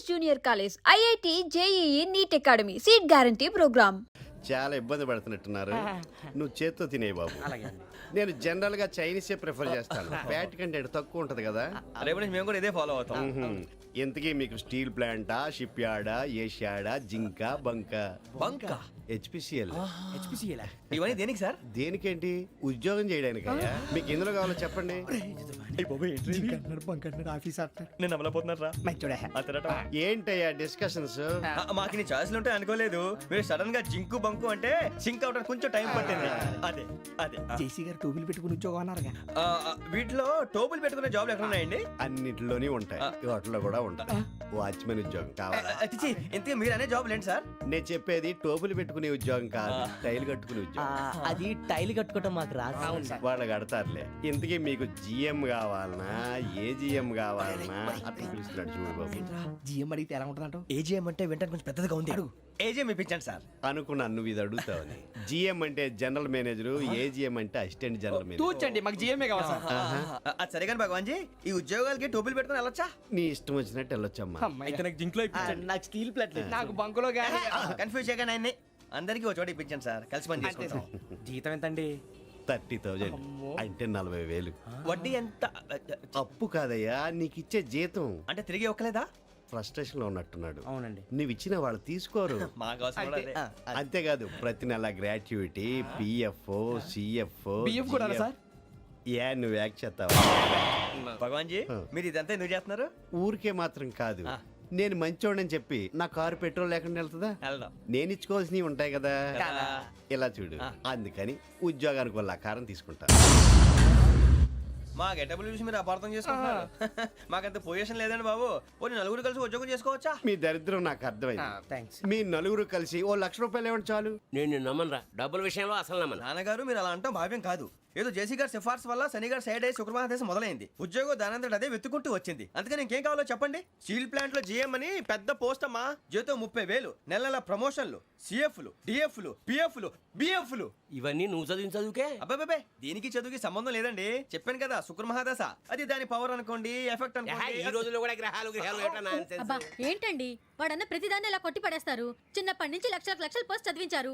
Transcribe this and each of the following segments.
Adarsh junior college, IIT, JEE, NEET academy, seat guarantee programme. చాలా ఇబ్బంది పడుతున్నట్టున్నారు. నువ్వు చేత్తో తినే బాబు. నేను జనరల్ గా చైనీసే ప్రిఫర్ చేస్తాను. ఫ్యాట్ కంటెంట్ తక్కువ ఉంటది కదా. రేపు నుంచి మేము కూడా ఇదే ఫాలో అవుతాం. ఇంతకీ మీకు స్టీల్ ప్లాంటా, షిప్ యార్డా, ఏషియాడా, జింక, బంక హెచ్పిసిఎల్. ఇవన్నీ దేనికి సార్? దేనికేంటి? ఉద్యోగం చేయడానికి. మీకు ఎందులో కావాలో చెప్పండి. నేను అమలపోతున్నారా? ఏంటయ్యా డిస్కషన్స్? మాకు నీ ఛాయిస్లు ఉంటాయి అనుకోలేదు. మీరు సడన్ గా జింకు బంకు అంటే సింక్ అవడానికి కొంచెం టైం పట్టింది. అదే అదే జేసీ గారు టోబీలు పెట్టుకుని ఉద్యోగం అన్నారుగా. వీటిలో టోపులు పెట్టుకునే జాబ్లు ఎక్కడ ఉన్నాయండి? అన్నిటిలోనే ఉంటాయి, వాటిలో కూడా ఉంటాయి. వాచ్మెన్ ఉద్యోగం కావాలా? ఇంతకీ మీరు అనే జాబ్ ఏంటి సార్? నేను చెప్పేది టోపులు పెట్టుకునే ఉద్యోగం కాదు, టైల్ కట్టుకునే ఉద్యోగం. అది టైల్ కట్టుకోవటం మాకు రాదు. వాళ్ళు కడతారులే. ఇంతకీ మీకు జిఎం కావాలనా, ఏ జిఎం కావాలనా? అట్లా పిలుస్తున్నాడు చూడు బాబు. జిఎం అడిగితే ఎలా ఉంటుందంట? ఏజీఎం అంటే వెంటనే కొంచెం పెద్దదిగా ఉంది. అడుగు. ఏజీఎం ఇప్పించండి సార్. అనుకున్నాను నువ్వు ఇది అడుగుతావని. జిఎం అంటే జనరల్ మేనేజర్, ఏజిఎం అంటే అసిస్టెంట్ జనరల్ మేనేజర్. తూచండి, మాకు జిఎంఏ కావాలి సార్. అది సరే కానీ భగవాన్ జీ, ఈ ఉద్యోగాలకి టోపులు పెట్టుకుని వెళ్ళొచ్చా? నీ ఇష్టం వచ్చినట్టు వెళ్ళొచ్చమ్మా. అయితే నాకు జింక్లో నాకు స్టీల్ ప్లేట్, నాకు బంకులో కానీ. కన్ఫ్యూజ్ చేయగానే ఆయన్ని అందరికీ ఒక చోట ఇప్పించండి సార్, కలిసి పని చేసుకుంటాం. జీతం ఎంతండి? 30,000 అంటే 40,000. వడ్డీ ఎంత? అప్పు కాదయ్యా, నీకు ఇచ్చే జీతం. అంటే తిరిగి ఒక్కలేదా? ఫ్రస్ట్రేషన్ లో ఉన్నట్టున్నాడు. అవునండి. నువ్వు ఇచ్చిన వాళ్ళు తీసుకోరు. మాకు అవసరం కూడా అదే. అంతేకాదు ప్రతి నెల గ్రాట్యుటీ, పిఎఫ్, సిఎఫ్. బియ్యం కూడా సార్? ఏ నువ్వు యాక్ట్ చేస్తావా? భగవాన్ జీ, మీరు ఇదంతా ఎందుకు చేస్తున్నారు? ఊరికే మాత్రం కాదు, నేను మంచోడని చెప్పి నా కారు పెట్రోల్ లేకుండా వెళ్తుందా? వెళ్దాం. నేను ఇచ్చుకోవాల్సినవి ఉంటాయి కదా. ఇలా చూడు, అందుకని ఉద్యోగానికి వాళ్ళ ఆకారం తీసుకుంటా. మా గెటబుల్ చూసి మీరు అపార్థం చేసుకుంటున్నారు. మాకంత పొజిషన్ లేదండి బాబు. పోనీ నలుగురు కలిసి ఉద్యోగం చేసుకోవచ్చా? మీ దరిద్రం నాకు అర్థమైంది. మీ నలుగురు కలిసి ₹1,00,000 ఇవ్వండి చాలు. నేను నమ్మనరా, డబ్బుల విషయంలో అసలు నమ్మను. నాన్నగారు మీరు అలా అంటాం భావ్యం కాదు. ఏదో జేసీ గారి సిఫార్సు వల్ల శని గారు సైడ్ అయ్యి శుక్రవారం మొదలైంది. ఉద్యోగం దానంతటి అదే వెతుకుంటూ వచ్చింది. అందుకని ఇంకేం కావాలో చెప్పండి. స్టీల్ ప్లాంట్ లో జిఎం అని పెద్ద పోస్ట్ అమ్మా. జీతం 30,000, నెల నెల ప్రమోషన్లు, సిఎఫ్లు, డిఎఫ్లు, పిఎఫ్లు, బిఎఫ్లు. ఇవన్నీ నువ్వు చదివిన చదువుకే. అబ్బాబే, దీనికి చదువుకి సంబంధం లేదండి. చెప్పాను కదా, శుక్ర మహాదశ. అది దాని పవర్ అనుకోండి, ఎఫెక్ట్ అనుకోండి. ఈ రోజుల్లో కూడా గ్రహాలు అబ్బా ఏంటండి వాడన్న ప్రతిదాన్ని ఇలా కొట్టి పడేస్తారు. చిన్నప్పటి నుంచి లక్షలు పోస్ట్ చదివించారు.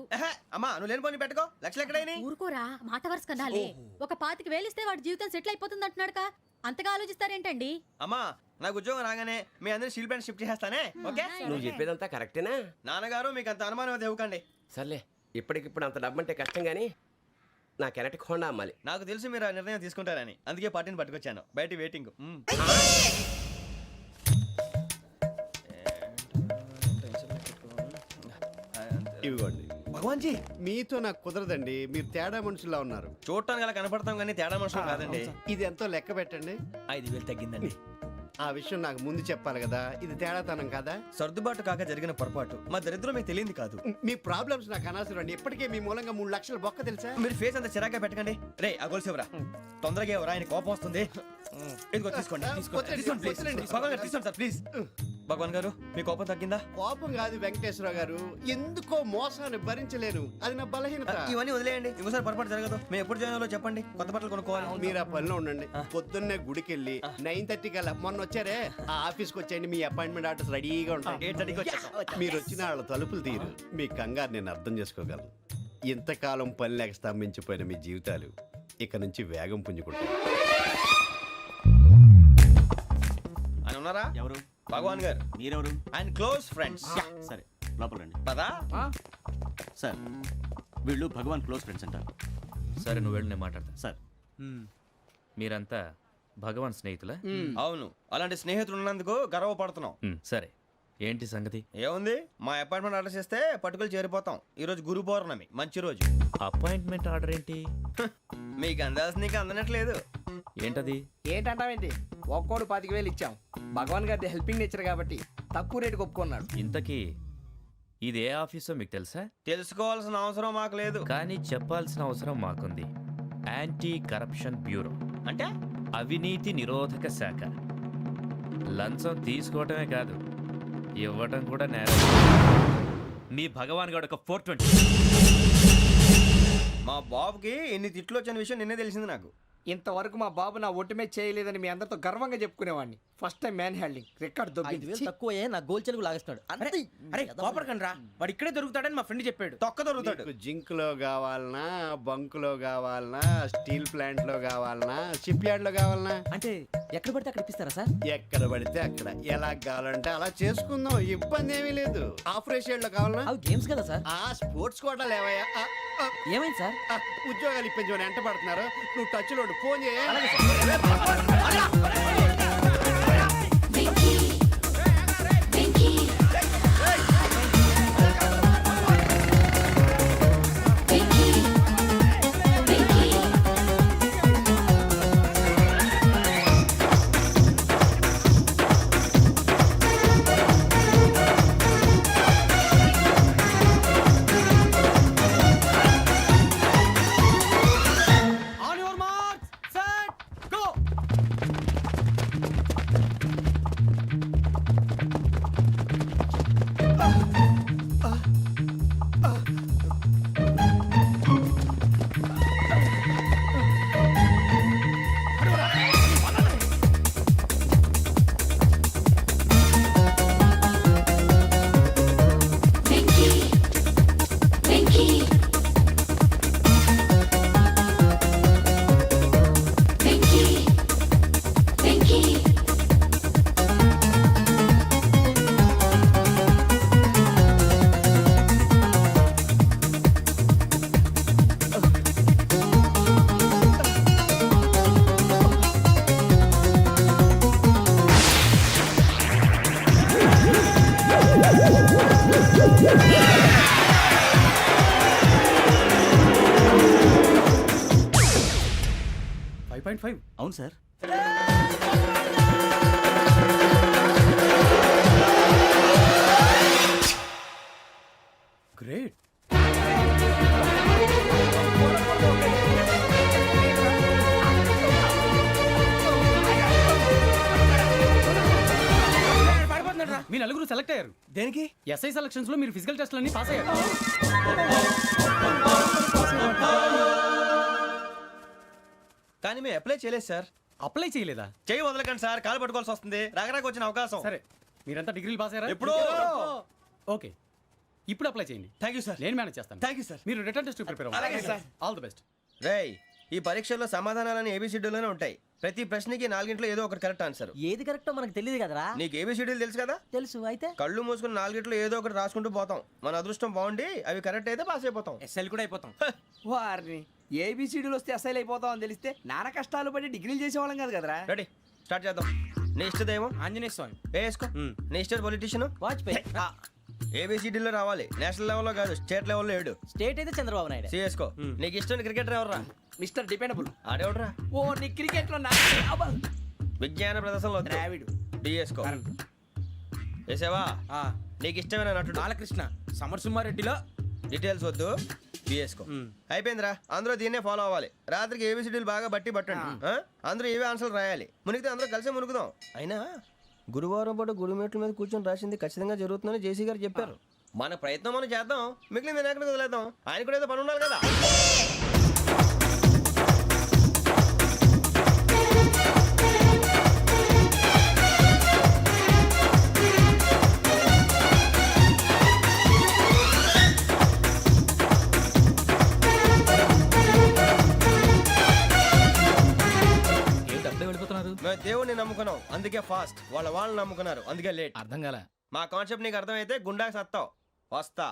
అమ్మా నువ్వు లేని పోనీ పెట్టుకో. లక్షలు ఎక్కడైనా ఊరుకోరా, మాట వరుస కనాలి. ఒక 25,000 ఇస్తే వాడి జీవితం సెటిల్ అయిపోతుంది అంటున్నాడుగా. అంతగా ఆలోచిస్తారేంటండి? అమ్మా నాకు ఉద్యోగం రాగానే మీ అందరూ స్టీల్ ప్లాంట్ షిఫ్ట్ చేస్తానే. ఓకే, నువ్వు చెప్పేదంతా కరెక్టేనా? నాన్నగారు మీకు అంత అనుమానం అయితే ఇవ్వకండి. సర్లే, ఇప్పటికిప్పుడు అంత డబ్బు అంటే కష్టం గానీ నా కెనటిక్ హోండా అమ్మాలి. నాకు తెలుసు మీరు ఆ నిర్ణయం తీసుకుంటారని, అందుకే పార్టీని పట్టుకొచ్చాను. బయట వెయిటింగ్. ఇవ్వండి. భగవాన్ జీ, మీతో నాకు కుదరదండి, మీరు తేడా మనుషుల్లా ఉన్నారు. చూడటానికి అలా కనపడతాం కానీ తేడా మనుషులు కాదండి. ఇది ఎంతో లెక్క పెట్టండి. 5,000 తగ్గిందండి. ఆ విషయం నాకు ముందు చెప్పాలి కదా. ఇది తేడాతనం కదా. సర్దుబాటు కాక జరిగిన పొరపాటు. మా దరిద్రం మీకు తెలియంది కాదు. మీ ప్రాబ్లమ్స్ నాకు అనవసరం అండి. ఇప్పటికే మీ మూలంగా 3,00,000 బొక్క తెలుసా. మీరు ఫేస్ అంత చిరాగ్గా పెట్టకండి. రే ఆ గొలుసేవరా, తొందరగా ఎవరా, ఆయన కోపం వస్తుంది. ఇదిగో తీసుకోండి, తీసుకోండి ప్లీజ్. భగవాన్ గారు తీసుకోండి సార్ ప్లీజ్. భగవాన్ గారు మీ కోపం తగ్గిందా? కోపం కాదు వెంకటేశ్వర గారు, ఎందుకో మోసాన్ని భరించలేను, అది నా బలహీనత. ఇవన్నీ వదిలేయండి, ఇంకోసారి పొరపాటు జరగదు. మేము ఎప్పుడు జాయిన్ అవ్వాలో చెప్పండి, కొత్త బట్టలు కొనుక్కోవాలి. మీరు ఆ పనిలో ఉండండి. పొద్దున్నే గుడికి వెళ్ళి 9:30 కల్లా, మొన్న వచ్చారే ఆ ఆఫీస్కి వచ్చేయండి. మీ అపాయింట్మెంట్ ఆర్డర్స్ రెడీగా ఉంటాయి. 8:30కి వచ్చేస్తాం. మీరు వచ్చిన వాళ్ళ తలుపులు తీరు. మీ కంగారు నేను అర్థం చేసుకోగలను. ఇంతకాలం పని లేక స్తంభించిపోయిన మీ జీవితాలు ఇక నుంచి వేగం పుంజుకుంటాయి. ఆయన ఉన్నారా? ఎవరు? భగవాన్ గారు. మీరెవరు? ఆయన క్లోజ్ ఫ్రెండ్స్. సరే లోపల రండి. పదా సార్ వీళ్ళు భగవాన్ క్లోజ్ ఫ్రెండ్స్ అంటారు. సరే నువ్వు వెళ్ళి నేను మాట్లాడతా. సార్ మీరంతా భగవాన్ స్నేహితులా? అవును, అలాంటి స్నేహితులు ఉన్నందుకు గర్వపడుతున్నాం. సరే ఏంటి సంగతి? ఏముంది, మా అపాయింట్మెంట్ ఆర్డర్ చేస్తే పట్టుకులు చేరిపోతాం. ఈ రోజు గురు పౌర్ణమి, మంచి రోజు. అపాయింట్మెంట్ ఆర్డర్ ఏంటి? మీకు అందాల్సిన నీకు అందనట్లేదు. ఏంటది? ఏంటంటావేంటి? ఒక్కోడు 25,000 ఇచ్చాం. భగవాన్ గారి హెల్పింగ్ నేచర్ కాబట్టి తక్కువ రేటుకి ఒప్పుకున్నాడు. ఇంతకీ ఇది ఏ ఆఫీసో మీకు తెలుసా? తెలుసుకోవాల్సిన అవసరం మాకు లేదు, కానీ చెప్పాల్సిన అవసరం మాకుంది. యాంటీ కరప్షన్ బ్యూరో అంటే అవినీతి నిరోధక శాఖ. లంచం తీసుకోవటమే కాదు, ఇవ్వటం కూడా నేరం. మీ భగవాన్ గారు ఒక 420. మా బాబుకి ఎన్ని తిట్లు వచ్చిన విషయం నిన్నే తెలిసింది నాకు. ఇంతవరకు మా బాబు నా ఒట్టుమే చేయలేదని మీ అందరితో గర్వంగా చెప్పుకునేవాడిని. First time man handing record దొబ్బింది తక్కువ నా గోల్ చెలుగు లాగేస్తున్నాడు అరే కోపడకండి రా వాడు ఇక్కడే దొరుకుతాడని మా ఫ్రెండ్ చెప్పాడు తొక్క దొరుకుతాడు మీకు జింక్ లో కావాలనా బంక్ లో కావాలనా స్టీల్ ప్లాంట్ లో కావాలనా షిప్ యార్డ్ లో కావాలనా అంటే ఎక్కడ పడితే అక్కడ ఇప్పిస్తారా సార్? ఎక్కడ పడితే అక్కడ ఎలా కావాలంటే అలా చేసుకుందాం, ఇబ్బంది ఏమీ లేదు. ఆపరేషన్ లో కావాలనా? అవి గేమ్స్ కదా సార్. ఆ స్పోర్ట్స్ కోటా లేవయ్యా. ఏమైంది సార్? ఉద్యోగాలు ఇప్పించమని ఎంట పడుతున్నారు. నువ్వు టచ్ లో ఫోన్ చేయ. On your marks set go. అవును సార్. గ్రేట్. మీ నలుగురు సెలెక్ట్ అయ్యారు. దేనికి? ఎస్ఐ సెలక్షన్స్ లో మీరు ఫిజికల్ టెస్ట్ అన్ని పాస్ అయ్యారు. కానీ మేము అప్లై చేయలేదు సార్. అప్లై చేయలేదా? చేయి వదలకండి సార్, కాలు పట్టుకోవాల్సి వస్తుంది. రాగరాకు వచ్చిన అవకాశం. సరే, మీరంతా డిగ్రీలు పాస్ అయ్యారా? ఎప్పుడో. ఓకే, ఇప్పుడు అప్లై చేయండి. Thank you sir. నేను మేనేజ్ చేస్తాను. Thank you sir. మీరు రిటర్న్ టెస్ట్ ప్రిపేర్ అలాగే అవ్వండి. సార్. All the best. రేయ్, ఈ పరీక్షల్లో సమాధానాలని ఏబిసిడ్యూల్లోనే ఉంటాయి. ప్రతి ప్రశ్నకి 4 ఏదో ఒకటి కరెక్ట్ ఆన్సర్. ఏది కరెక్టో మనకు తెలియదు కదరా. నీకు ఏబిసిడ్యూల్ తెలుసు కదా? తెలుసు. అయితే కళ్ళు మూసుకుని 4 ఏదో ఒకటి రాసుకుంటూ పోతాం. మన అదృష్టం బాగుండి అవి కరెక్ట్ అయితే పాస్ అయిపోతాం. ఎస్ఎల్ కూడా అయిపోతాం. వారిని ఏబిసిడీలు వస్తే ఎస్ఐలు అయిపోతాం అని తెలిస్తే నాన్న కష్టాలు పడి డిగ్రీలు చేసేవాళ్ళం కాదు కదరా. రెడీ, స్టార్ట్ చేద్దాం. నీ ఇష్టదేమో ఆంజనేయ స్వామి. వేసుకో. నీ ఇష్ట పొలిటీషియన్ వాజ్పేయి. ఏబిసిడీలో రావాలి. నేషనల్ లెవెల్లో కాదు, స్టేట్ లెవెల్లో 7. స్టేట్ అయితే చంద్రబాబు నాయుడు. సిఎస్కో. నీకు ఇష్టం క్రికెటర్ ఎవర్రా? Mister dependable. ఆడేవడరా? ఓ నీ క్రికెట్ లో విజ్ఞాన ప్రదర్శనలో ద్రావిడు. డిఎస్కో. వేసావా? నీకు ఇష్టమైన నటుడు? బాలకృష్ణ. సమర్ సుమారెడ్డిలో డీటెయిల్స్ వద్దు, బిఎస్కో. అయిపోయిందిరా. అందరూ దీన్నే ఫాలో అవ్వాలి. రాత్రికి ఏబిసిడీలు బాగా బట్టి పట్టండి. అందరూ ఏవే ఆన్సర్లు రాయాలి. మునిగితే అందరూ కలిసి మునుగుదాం. అయినా గురువారం పాటు గురుమేట్ల మీద కూర్చొని రాసింది ఖచ్చితంగా జరుగుతుందని జేసీ గారు చెప్పారు. మన ప్రయత్నం మనం చేద్దాం, మిగిలింది నేను ఎక్కడికి వదిలేద్దాం. ఆయన కూడా ఏదో పని ఉండాలి కదా. మేము దేవుడిని నమ్ముకున్నాం, అందుకే ఫాస్ట్. వాళ్ళని నమ్ముకున్నారు, అందుకే లేట్. అర్థం కాల. మా కాన్సెప్ట్ నీకు అర్థమైతే గుండాకి సత్తావు. వస్తా.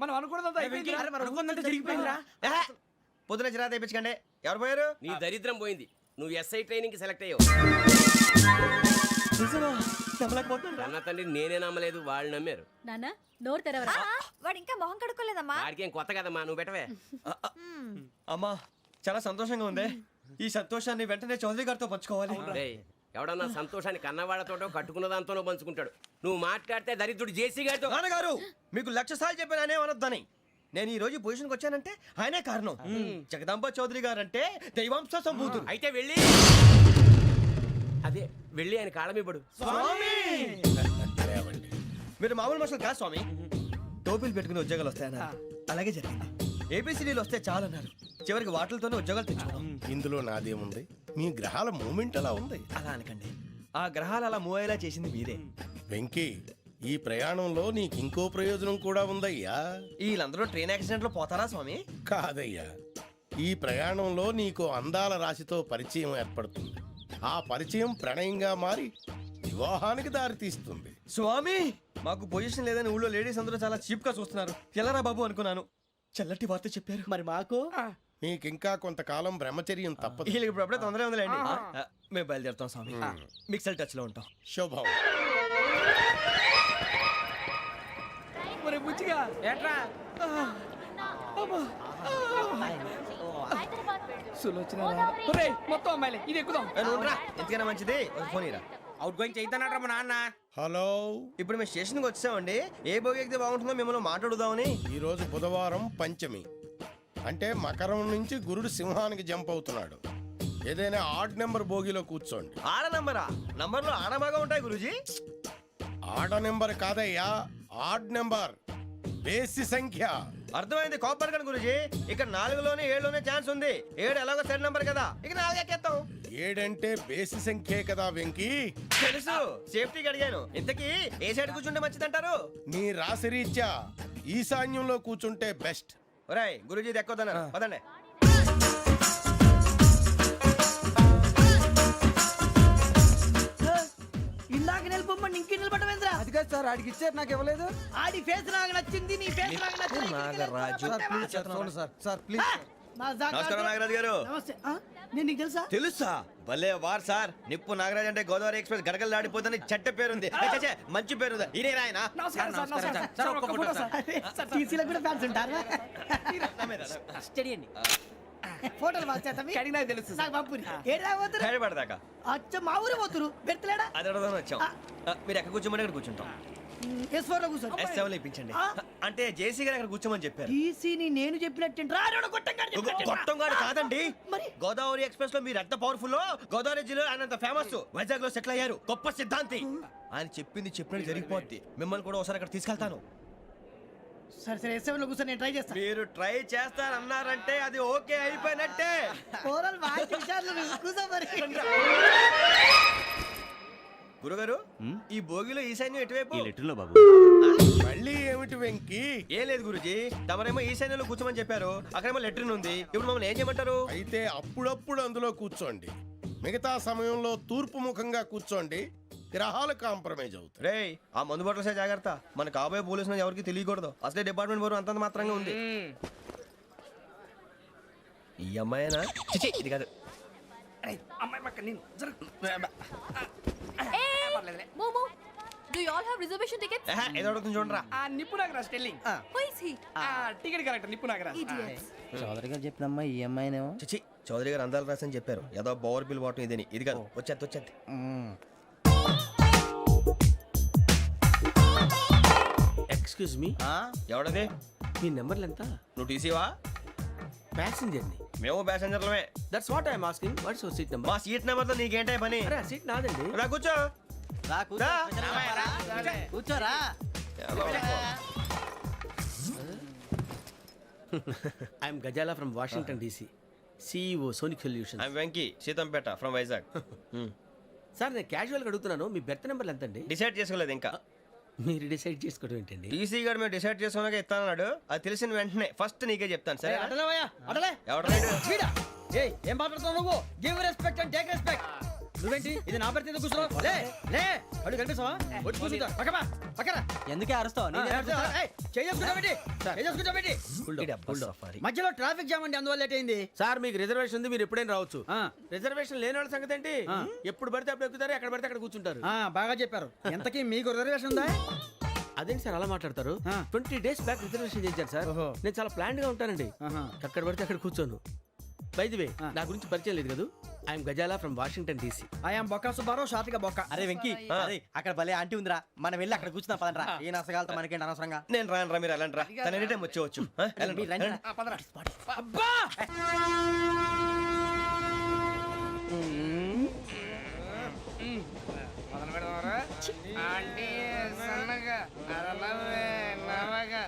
మనం అనుకున్నదంతా జరిగిపోయిందిరా. పొద్దున చిరా తెప్పించకండి. ఎవరు పోయారు? నీ దరిద్రం పోయింది. నువ్వు ఎస్ఐ ట్రైనింగ్ కి సెలెక్ట్ అయ్యావు. అన్న తండ్రి నేనే నమ్మలేదు, వాళ్ళు నమ్మారు. నాన్న నోరు తెరవరా. వాడు ఇంకా మొహం కడుక్కోలేదమ్మా. వాడికి ఏం కొత్త కదమ్మా, నువ్వు పెట్టవే. అమ్మా, చాలా సంతోషంగా ఉంది. ఈ సంతోషాన్ని వెంటనే చౌదరి గారితో పంచుకోవాలి. రేయ్, ఎవడన్నా సంతోషాన్ని కన్నవాళ్లతోటో కట్టుకున్న దాంతోనో పంచుకుంటాడు. నువ్వు మాట్లాడితే దరిద్రుడు జేసీ గారితో. నాన్నగారు, మీకు 1,00,000 సార్లు చెప్పానే అనొద్దని. నేను ఈ రోజు పొజిషన్కి వచ్చానంటే ఆయనే కారణం. జగదాంబ చౌదరి గారు అంటే దైవాంశ సంభూతుడు. అయితే వెళ్ళి అదే వెళ్ళి ఆయన కాళ్ళమివ్వడు. మీరు మామూలు మనుషులు కాదు స్వామి. టోపీలు పెట్టుకుని ఉద్యోగాలు వస్తాయన్నా అలాగే జరిగింది. ఏబిసిడీలు వస్తే చాలన్నారు. చివరికి వాటిలతోనే ఉద్యోగాలు తెచ్చుకున్నాం. ఇందులో నాదేముంది? మీ గ్రహాల మూమెంట్ అలా ఉంది. అలా అనకండి, ఆ గ్రహాలు అలా మూవ్ అయ్యేలా చేసింది మీరే. వెంకీ, ఈ ప్రయాణంలో నీకు ఇంకో ప్రయోజనం కూడా ఉందయ్యా. వీళ్ళందరూ ట్రైన్ యాక్సిడెంట్ లో పోతారా స్వామి? కాదయ్యా, ఈ ప్రయాణంలో నీకు అందాల రాశితో పరిచయం ఏర్పడుతుంది. ఆ పరిచయం ప్రణయంగా మారి వివాహానికి దారితీస్తుంది. స్వామి, మాకు పొజిషన్ లేదని ఊళ్ళో లేడీస్ అందరూ చాలా చీప్ గా చూస్తున్నారు. ఎలారా బాబు అనుకున్నాను. చల్లటి వార్త చెప్పారు. మరి మాకు నీకింకా కొంతకాలం బ్రహ్మచర్యం తప్పదు. వీళ్ళకి ఇప్పుడు అప్పుడే తొందరగా ఉందిలేండి. మేము బయలుదేరుతాం స్వామి. మిక్సెల్ టచ్ లో ఉంటాం. శుభం. మరి బుచ్చిగా ఏట్రా సులోచన ఒరేయ్, మొత్తం అమ్మాయిలే, ఇది ఎక్కుదాం. ఎందుకైనా మంచిది ఒక ఫోన్ ఇరా. అవుట్ గోయింగ్ చేద్దానట్రా మా నాన్న. హలో, ఇప్పుడు మేము స్టేషన్కి వచ్చామండి. ఏ బోగి ఎక్కితే బాగుంటుందో మిమ్మల్ని మాట్లాడుదామని. ఈరోజు బుధవారం పంచమి, అంటే మకరం నుంచి గురుడు సింహానికి జంప్ అవుతున్నాడు. ఏదైనా ఆడ్ నెంబర్ బోగిలో కూర్చోండి. ఆడ నంబరా? నంబర్లో ఆడ బాగా ఉంటాయి గురూజీ. ఆడ నెంబర్ కాదయ్యా, ఆడ్ నెంబర్, బేసి సంఖ్య. అర్థమైంది, కాపర్ కానీ గురూజీ. ఇక్కడ 4లోనే 7లోనే ఛాన్స్ ఉంది. 7 ఎలాగో సెడ్ నంబర్ కదా, ఇక 4 ఎక్కేస్తాం. 7 అంటే బేసి సంఖ్యే కదా వెంకీ. తెలుసు, సేఫ్టీకి అడిగాను. ఇంతకీ ఏ సైడ్ కూర్చుంటే మంచిదంటారు? నీ రాశి రీత్యా ఈశాన్యంలో కూర్చుంటే బెస్ట్. ఒరాయ్, గురూజీ దెక్కొద్దన్నారు, పదండి. ఇందాక నిలబొమ్మని ఇంకే నిలబడమేంద్రా? అది కాదు సార్, ఆడికి ఇచ్చారు, నాకు ఇవ్వలేదు. ఆడి ఫేస్ నాకు నచ్చింది, నీ ఫేస్ నాకు నచ్చింది. నాగరాజు. Sir please. నమస్కారం నాగరాజు గారు. నమస్తే. నేను నీకు తెలుసా? తెలుసా? భలే వార్ సార్. నిప్పు నాగరాజ్ అంటే గోదావరి ఎక్స్ప్రెస్ గడగలు దాడిపోతుంది చెట్ట పేరుంది. ఛే, మంచి పేరుంది. ఇదే ఆయన. నమస్కారం సార్, నమస్కారం సార్. ఒక్క ఫోటో సార్. సార్ టీసీలో కూడా ఫ్యాన్స్ ఉంటారా? స్టడీ అండి. ఫోటోలు మార్చేస్తాం. కడిగి నాకు తెలుసు నాకు పంపుని. ఏడా పోతురు? హైదరాబాద్ అచ్చ మా ఊరు పోతురు. పెడతలేడా? అది అడగదామని వచ్చాం. మీరు ఎక్కడ కూర్చోమని అక్కడ కూర్చుంటాం. S4 లో కూర్చో. S7 ఇప్పించండి. అంటే జేసీ గారు అక్కడ కూర్చోమని చెప్పారు. టీసీని నేను చెప్పినట్టు గొట్టంగాడు కాదండి. మరి గోదావరి ఎక్స్ప్రెస్ లో మీరు ఎంత పవర్ఫుల్, గోదావరి జిల్లా ఆయన ఫేమస్. వైజాగ్ లో సెటిల్ అయ్యారు, గొప్ప సిద్ధాంతి. ఆయన చెప్పింది చెప్పినట్టు జరిగిపోద్ది. మిమ్మల్ని కూడా ఒకసారి అక్కడ తీసుకెళ్తాను. సరే సరే, S7 లో కూర్చో, నేను ట్రై చేస్తాను. మీరు ట్రై చేస్తారన్నారంటే అది ఓకే అయిపోయినట్టే. ఓవరాల్ వాయిస్ విషయాలు కూర్చో మరి. గురుగారు, ఈ భోగిలో ఈశాన్యం ఎటువైపు? ఈ లెటర్లో బాబు. మళ్ళీ ఏమిటి వెంకీ? ఏం లేదు గురుజీ, తమరేమో ఈశాన్యంలో కూర్చోమని చెప్పారు. అక్కడేమో లెట్రిన్ ఉంది. ఇప్పుడు మమ్మల్ని ఏం చేయమంటారు? అయితే అప్పుడప్పుడు అందులో కూర్చోండి. మిగతా సమయంలో తూర్పు ముఖంగా కూర్చోండి. గ్రహాలు కాంప్రమైజ్ అవుతాయి. రేయ్, ఆ మందు బట్టలసే జాగ్రత్త. మన కాబోయే పోలీసులు ఎవరికి తెలియకూడదు. అసలే డిపార్ట్మెంట్ బోరు అంతంత మాత్రంగా ఉంది. ఈ అమ్మాయినా? చిచి, ఇది కాదు. అమ్మాయి పక్క నేను Momo, do you all have reservation tickets? ఏదో అడుగుతుంది చూడరా. ఆ నిప్పు Nagaraj telling. Who is he? Ticket correct, నిప్పు నాగరాజ్. Idiots. చౌదరి గారు చెప్పినమ్మా ఈ అమ్మాయినేమో. చిచి, చౌదరి గారు అందాలు రాసని చెప్పారు. ఏదో బోర్ బిల్ వాటం ఇదని. ఇది కాదు, వచ్చేది. Excuse me, ఎవడది? మీ నెంబర్లు ఎంత? నువ్వు టీసీవా? ప్యాసింజర్ ని. మేము ప్యాసెంజర్లమే. That's what I'm asking. What's your seat number? మా సీట్ నెంబర్తో నీకేంటే పని? అరే ఆ సీట్ నాదండి. రా కూర్చో. రా. కూర్చోరా. I'm Gazala from Washington DC, CEO Sonic solution. I'm Venky, Seethampeta from Vizag. Sir నేను క్యాజువల్గా అడుగుతున్నాను, మీ బెర్త్ నెంబర్లు ఎంత అండి? డిసైడ్ చేసుకోలేదు ఇంకా. మీరు డిసైడ్ చేసుకోవడం ఏంటండి? టీసీ గారు మేము డిసైడ్ చేసుకున్నాక ఇస్తానన్నాడు. అది తెలిసిన వెంటనే ఫస్ట్ నీకే చెప్తాను. సరే? అడలే. ఎవరు? ఏం మాట్లాడుతున్నావు నువ్వు? Give respect and take respect. నువ్వేంటి ఇది నా పరిస్థితి కూర్చున్నావు? లే లే, అడుగు కనిపిస్తావా? వచ్చి కూర్చుంటా. పక్కన ఎందుకే అరుస్తావు? మధ్యలో ట్రాఫిక్ జామ్ అండి, అందువల్ల లేట్ అయింది. సార్ మీకు రిజర్వేషన్ ఉంది, మీరు ఎప్పుడైనా రావచ్చు. రిజర్వేషన్ లేని వాళ్ళ సంగతి ఏంటి? ఎప్పుడు పడితే అప్పుడు ఎక్కుతారు, ఎక్కడ పడితే అక్కడ కూర్చుంటారు. బాగా చెప్పారు. ఎంతకీ మీకు రిజర్వేషన్ ఉందా? అదేంటి సార్ అలా మాట్లాడతారు? 20 days బ్యాక్ రిజర్వేషన్ చేశారు సార్. నేను చాలా ప్లాన్డ్ గా ఉంటానండి. అక్కడ పడితే అక్కడ కూర్చోను. బై ది వే, నా గురించి పరిచయం లేదు కదా. I'm Gazala from Washington DC. I'm Bokka Subbarao, షార్ట్గా బొక్క. అరే వెంకీ, అక్కడ భలే ఆంటీ ఉందిరా, మనం వెళ్ళి అక్కడ కూర్చున్నా పదండ్రా. ఏ నసగాలతో మనకేంటి అనవసరంగా. నేను రాను రా, మీరు వెళ్ళండి రా. తన ఎనీ టైం వచ్చేవచ్చు. వెళ్ళండి. అబ్బా ఆంటీ సన్నగా నరలవే నవగా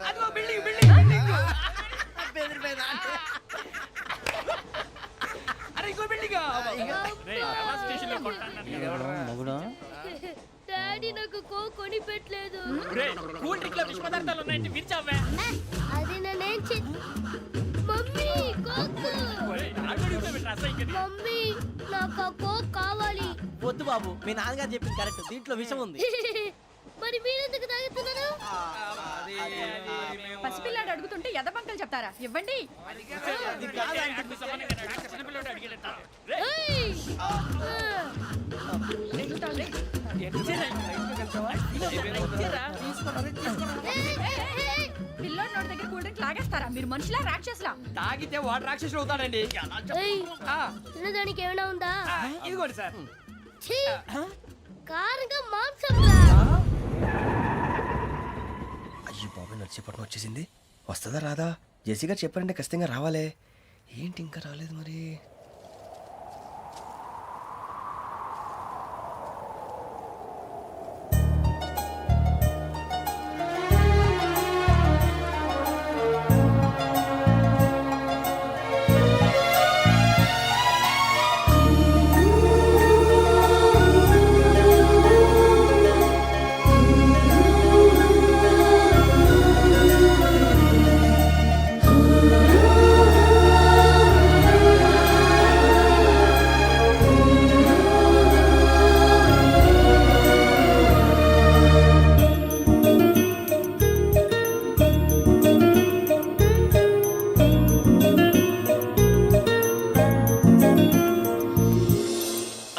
అదిగో బిల్డింగ్ బిల్డింగ్ బిల్డింగ్ అరే ఇంకో బిల్డింగ్ డాడీ నాకు కోక్ కొని పెట్టలేదు. కూల్ డ్రింక్ లో విష పదార్థాలు ఉన్నాయంటే విరిచావే. అది నేనేం మమ్మీ కోక్. మమ్మీ నాకు ఆ కోక్ కావాలి. వద్దు బాబు, మీ నాన్నగారు చెప్పింది కరెక్ట్, దీంట్లో విషయం ఉంది. మరి మీరెందుకు తాగుతున్నారు? పసిపిల్లాడు అడుగుతుంటే ఎదబంకలు చెప్తారా? ఇవ్వండి. ఏయ్! పిల్లోడి నోటి దగ్గర కూల్ డ్రింక్ లాగేస్తారా? మీరు మనుషులా రాక్షసులా? తాగితే వాడు రాక్షసుడు అవుతాడండి. ఏయ్! తినడానికి ఏమైనా ఉందా? ఇదిగోండి సార్. ఛీ! కారంగా మాంసం రా. అయ్యి బాబాయ్ నడిచేపట్నం వచ్చేసింది. వస్తుందా రాదా? జెసి గారు చెప్పారంటే ఖచ్చితంగా రావాలే. ఏంటి ఇంకా రాలేదు మరి?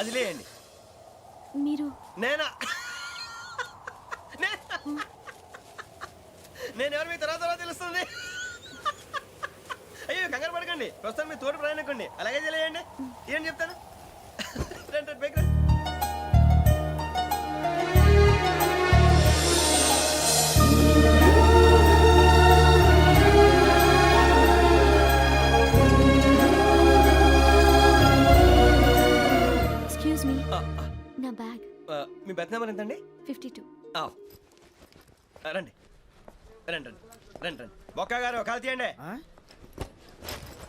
అది లేయండి. మీరు నేనా? నేను ఎవరు మీ తర్వాత తెలుస్తుంది. అయ్యో కంగారు పడకండి, ప్రస్తుతం మీ తోటి ప్రయాణకండి. అలాగే తెలియండి. ఏం చెప్తాను రండి బైక్ రండి. ఎక్స్క్యూజ్ మీ, నా బ్యాగ్. మీ బెత్ నెంబర్ ఎంతండి? 52. రండి రండి రండి రండి రండి. బొక్క గారు కాల్ తీయండి.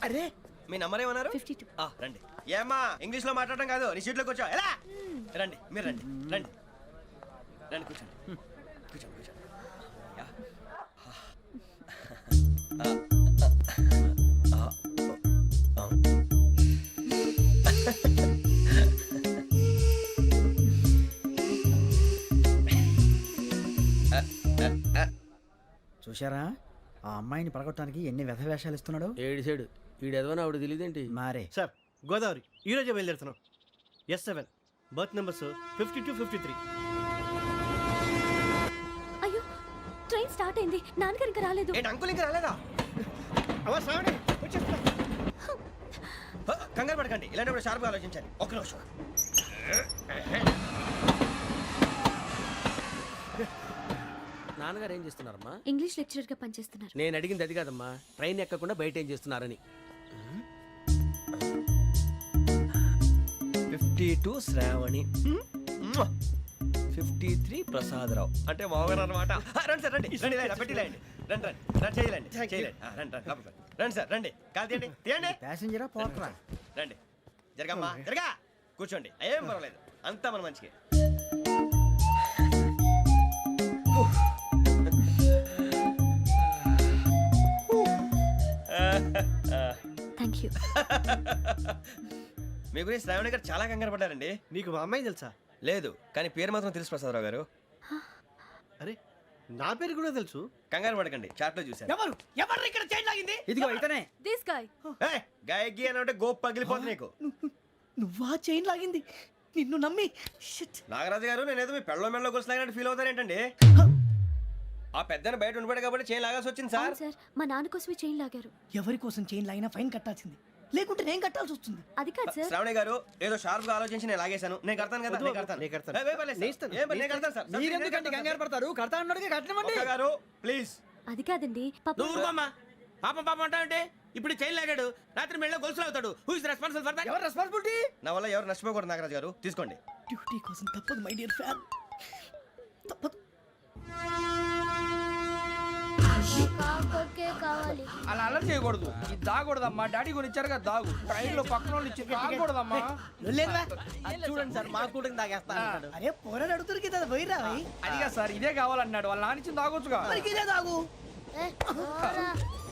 అరే మీ నంబర్ ఏమన్నారు? 52. రండి. ఏమ్మా ఇంగ్లీష్ లో మాట్లాడడం కాదు, నీ సీట్లో కూర్చో. ఎలా రండి, మీరు రండి రండి రండి కూర్చోండి కూర్చోండి కూర్చోండి. యా. చూశారా ఆ అమ్మాయిని పడగొట్టడానికి ఎన్ని వ్యధ వేషాలు ఇస్తున్నాడు. ఏడు సైడు ఈడు ఎదవని ఆవిడ తెలియదేంటి? మారే సార్ గోదావరి ఈరోజే బయలుదేరుతున్నాం. S7 berth numbers 52, 53. అయ్యో, ట్రైన్ స్టార్ట్ అయింది. నాన్నగారు ఇంకా రాలేదు. ఏంటి అంకుల్ ఇంకా రాలేదా? కంగారు పడకండి, ఇలాంటప్పుడు షార్ప్గా ఆలోచించాలి. ఒక్క నిమిషం. నాన్నగారు ఏం చేస్తున్నారమ్మా? ఇంగ్లీష్ లెక్చరర్ గా పనిచేస్తున్నారు. నేను అడిగింది అది కాదమ్మా, ట్రైన్ ఎక్కకుండా బయట ఏం చేస్తున్నారని. 52 శ్రావణి, 53 ప్రసాదరావు అంటే మామగారు అనమాట. రండి సార్ రండి రండి రండి పెట్టి రండి రండి రండి రండి చేయలేండి చేయలేండి రండి రండి లోపలికి రండి సార్ రండి కాల్ తీయండి తీయండి. ప్యాసింజరా పోట్రా. రండి జరగమ్మా జరగా కూర్చోండి, ఏం పర్వాలేదు, అంతా మన మంచికి. Thank you. మీ గురించి శ్రావణి గారు చాలా కంగారు పడ్డారండి. నీకు మా అమ్మాయి తెలుసా? లేదు, కానీ పేరు మాత్రం తెలుసు ప్రసాదరావు గారు. అరే నా పేరు కూడా తెలుసు. కంగారు పడకండి, చాట్ లో చూశాను. ఎవరు ఎవరు ఇక్కడ చైన్ లాగింది? ఇదిగో ఇతనే. This guy. గాయకి అని అంటే గోప్ పగిలిపోతుంది నీకు. నువ్వా చైన్ లాగింది? నిన్ను నమ్మి. నాగరాజు గారు నేనేదో మీ పెళ్ళ మెళ్ళలో గురిసిలాగినట్టు ఫీల్ అవుతారేంటండి? ఆ పెద్దని బయట ఉండిపోయాడు కాబట్టి చైన్ లాగాల్సి వచ్చింది సార్. సార్, మా నాన్న కోసమే చైన్ లాగారు. ఎవరి కోసం చైన్ లాగినా ఫైన్ కట్టాల్సింది, లేకుంటే నేను కట్టాల్సి వస్తుంది. అది కాదు సార్. శ్రావణి గారు ఏదో షార్ప్ గా ఆలోచించి నేను లాగేశాను. నేను కడతాను కదా, నేను కడతాను. నేను కడతాను. ఏ, పర్లేదు సార్. నేను ఇస్తాను. ఏం పర్లేదు, నేను కడతాను సార్. మీరెందుకంటే కంగారు పడతారు? కడతా అన్నాడుగా కట్టమండి. ఒక్క గారు ప్లీజ్. అది కాదండి, నువ్వు ఊరుకోమ్మా. పాపం పాపం అంటావంటే ఇప్పుడు చైన్ లాగాడు, రాత్రి మెళ్ళ గొలుసులు అవుతాడు. Who is responsible for that? ఎవరు రెస్పాన్సిబిలిటీ? నా వల్ల ఎవరు నష్టపోకూడదు నాగరాజు గారు, తీసుకోండి. డ్యూటీ కోసం తప్పదు మై డియర్ ఫ్యాన్, తప్పదు. కావాలి. అలా అలర్ చేయకూడదు. ఇది దాగకూడదమ్మా. డాడీ కొని ఇచ్చారు కదా దాగు. ట్రైన్ లో పక్కన వాళ్ళు ఇచ్చి దాగకూడదమ్మా. చూడండి సార్ మా కూడా తాగేస్తా అరే పోరాడు అడుగుతారు కదా పోయిరా అదిగా సార్ ఇదే కావాలన్నాడు. వాళ్ళ నాన్న ఇచ్చింది తాగొచ్చుగా. ఇదే తాగు ఏ, పోరా.